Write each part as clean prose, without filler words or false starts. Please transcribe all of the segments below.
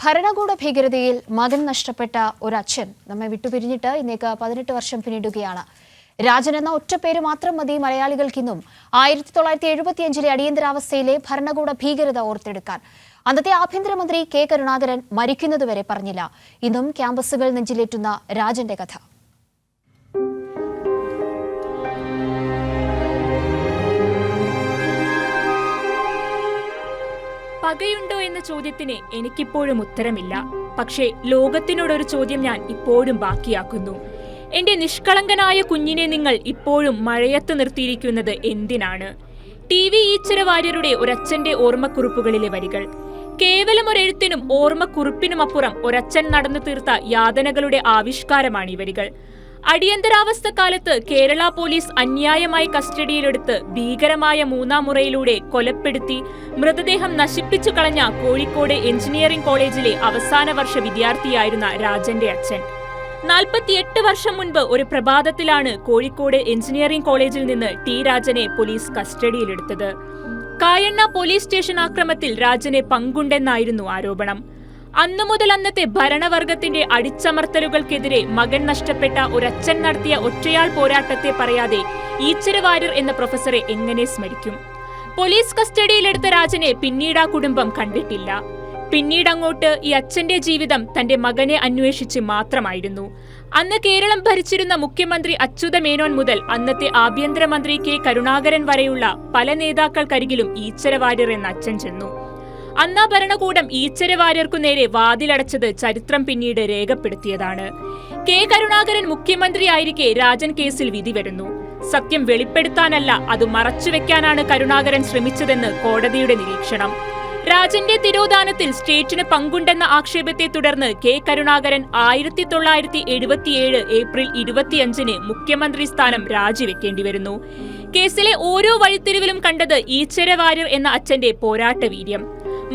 ഭരണകൂട ഭീകരതയിൽ മകൻ നഷ്ടപ്പെട്ട ഒരച്ഛൻ നമ്മെ വിട്ടുപിരിഞ്ഞിട്ട് ഇന്നേക്ക് 18 വർഷം പിന്നിടുകയാണ്. രാജൻ എന്ന ഒറ്റപ്പേര് മാത്രം മതി മലയാളികൾക്കിന്നും 1975 അടിയന്തരാവസ്ഥയിലെ ഭരണകൂട ഭീകരത ഓർത്തെടുക്കാൻ. അന്നത്തെ ആഭ്യന്തരമന്ത്രി കെ കരുണാകരൻ മരിക്കുന്നതുവരെ പറഞ്ഞില്ല. ഇന്നും ക്യാമ്പസുകൾ നെഞ്ചിലേറ്റുന്ന രാജന്റെ കഥ. പകയുണ്ടോ എന്ന ചോദ്യത്തിന് എനിക്കിപ്പോഴും ഉത്തരമില്ല. പക്ഷേ ലോകത്തിനോടൊരു ചോദ്യം ഞാൻ ഇപ്പോഴും ബാക്കിയാക്കുന്നു. എന്റെ നിഷ്കളങ്കനായ കുഞ്ഞിനെ നിങ്ങൾ ഇപ്പോഴും മഴയത്ത് നിർത്തിയിരിക്കുന്നത് എന്തിനാണ്? TV ഈച്ചര വാര്യരുടെ ഒരച്ഛന്റെ ഓർമ്മക്കുറിപ്പുകളിലെ വരികൾ. കേവലം ഒരെഴുത്തിനും ഓർമ്മക്കുറിപ്പിനുമപ്പുറം ഒരച്ഛൻ നടന്നു തീർത്ത യാതനകളുടെ ആവിഷ്കാരമാണ് ഈ വരികൾ. അടിയന്തരാവസ്ഥ കാലത്ത് കേരള പോലീസ് അന്യായമായി കസ്റ്റഡിയിലെടുത്ത് ഭീകരമായ മൂന്നാം മുറയിലൂടെ കൊലപ്പെടുത്തി മൃതദേഹം നശിപ്പിച്ചു കളഞ്ഞ കോഴിക്കോട് എഞ്ചിനീയറിംഗ് കോളേജിലെ അവസാന വർഷ വിദ്യാർത്ഥിയായിരുന്ന രാജന്റെ അച്ഛൻ 48 വർഷം മുൻപ് ഒരു പ്രഭാതത്തിലാണ് കോഴിക്കോട് എഞ്ചിനീയറിംഗ് കോളേജിൽ നിന്ന് T രാജനെ പോലീസ് കസ്റ്റഡിയിലെടുത്തത്. കായണ്ണ പോലീസ് സ്റ്റേഷൻ ആക്രമണത്തിൽ രാജന് പങ്കുണ്ടെന്നായിരുന്നു ആരോപണം. അന്നു മുതൽ അന്നത്തെ ഭരണവർഗത്തിന്റെ അടിച്ചമർത്തലുകൾക്കെതിരെ മകൻ നഷ്ടപ്പെട്ട ഒരച്ഛൻ നടത്തിയ ഒറ്റയാൾ പോരാട്ടത്തെ പറയാതെ ഈച്ചര വാര്യർ എന്ന പ്രൊഫസറെ എങ്ങനെ സ്മരിക്കും? പോലീസ് കസ്റ്റഡിയിലെടുത്ത രാജനെ പിന്നീട് ആ കുടുംബം കണ്ടിട്ടില്ല. പിന്നീടങ്ങോട്ട് ഈ അച്ഛന്റെ ജീവിതം തന്റെ മകനെ അന്വേഷിച്ച് മാത്രമായിരുന്നു. അന്ന് കേരളം ഭരിച്ചിരുന്ന മുഖ്യമന്ത്രി അച്യുത മേനോൻ മുതൽ അന്നത്തെ ആഭ്യന്തരമന്ത്രി കെ കരുണാകരൻ വരെയുള്ള പല നേതാക്കൾക്കരികിലും ഈച്ചര വാര്യർ എന്ന അച്ഛൻ ചെന്നു. അന്നാ ഭരണകൂടം ഈച്ചര വാര്യർക്കു നേരെ വാതിലടച്ചത് ചരിത്രം പിന്നീട് രേഖപ്പെടുത്തിയതാണ്. കെ കരുണാകരൻ മുഖ്യമന്ത്രിയായിരിക്കെ രാജൻ കേസിൽ വിധി വരുന്നു. സത്യം വെളിപ്പെടുത്താനല്ല, അത് മറച്ചുവെക്കാനാണ് കരുണാകരൻ ശ്രമിച്ചതെന്ന് കോടതിയുടെ നിരീക്ഷണം. രാജന്റെ തിരോധാനത്തിൽ സ്റ്റേറ്റിന് പങ്കുണ്ടെന്ന ആക്ഷേപത്തെ തുടർന്ന് കെ കരുണാകരൻ 1977 ഏപ്രിൽ 25 മുഖ്യമന്ത്രി സ്ഥാനം രാജിവെക്കേണ്ടി വരുന്നു. കേസിലെ ഓരോ വഴിത്തിരിവിലും കണ്ടത് ഈച്ചര വാര്യർ എന്ന അച്ഛന്റെ പോരാട്ട വീര്യം.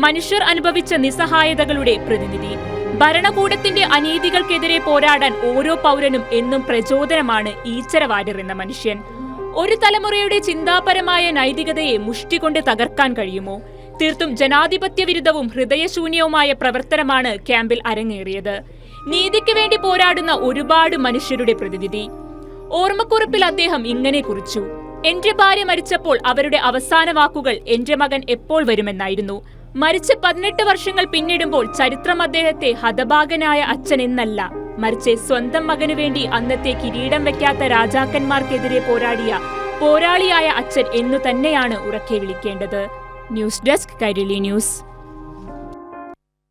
മനുഷ്യർ അനുഭവിച്ച നിസ്സഹായതകളുടെ പ്രതിനിധി. ഭരണകൂടത്തിന്റെ അനീതികൾക്കെതിരെ പോരാടാൻ ഓരോ പൗരനും എന്നും പ്രചോദനമാണ് ഈച്ചര വാര്യർ എന്ന മനുഷ്യൻ. ഒരു തലമുറയുടെ ചിന്താപരമായ നൈതികതയെ മുഷ്ടികൊണ്ട് തകർക്കാൻ കഴിയുമോ? തീർത്തും ജനാധിപത്യ വിരുദ്ധവും ഹൃദയശൂന്യവുമായ പ്രവർത്തനമാണ് ക്യാമ്പിൽ അരങ്ങേറിയത്. നീതിക്ക് വേണ്ടി പോരാടുന്ന ഒരുപാട് മനുഷ്യരുടെ പ്രതിനിധി. ഓർമ്മക്കുറിപ്പിൽ അദ്ദേഹം ഇങ്ങനെ കുറിച്ചു: എന്റെ ഭാര്യ മരിച്ചപ്പോൾ അവരുടെ അവസാന വാക്കുകൾ എന്റെ മകൻ എപ്പോൾ വരുമെന്നായിരുന്നു. മരിച്ച് 18 വർഷങ്ങൾ പിന്നിടുമ്പോൾ ചരിത്രം അദ്ദേഹത്തെ ഹതഭാഗനായ അച്ഛൻ എന്നല്ല, മറിച്ച് സ്വന്തം മകനു വേണ്ടി അന്നത്തെ കിരീടം വെക്കാത്ത രാജാക്കന്മാർക്കെതിരെ പോരാടിയ പോരാളിയായ അച്ഛൻ എന്നു തന്നെയാണ് ഉറക്കെ വിളിക്കേണ്ടത്. News desk Kairali news.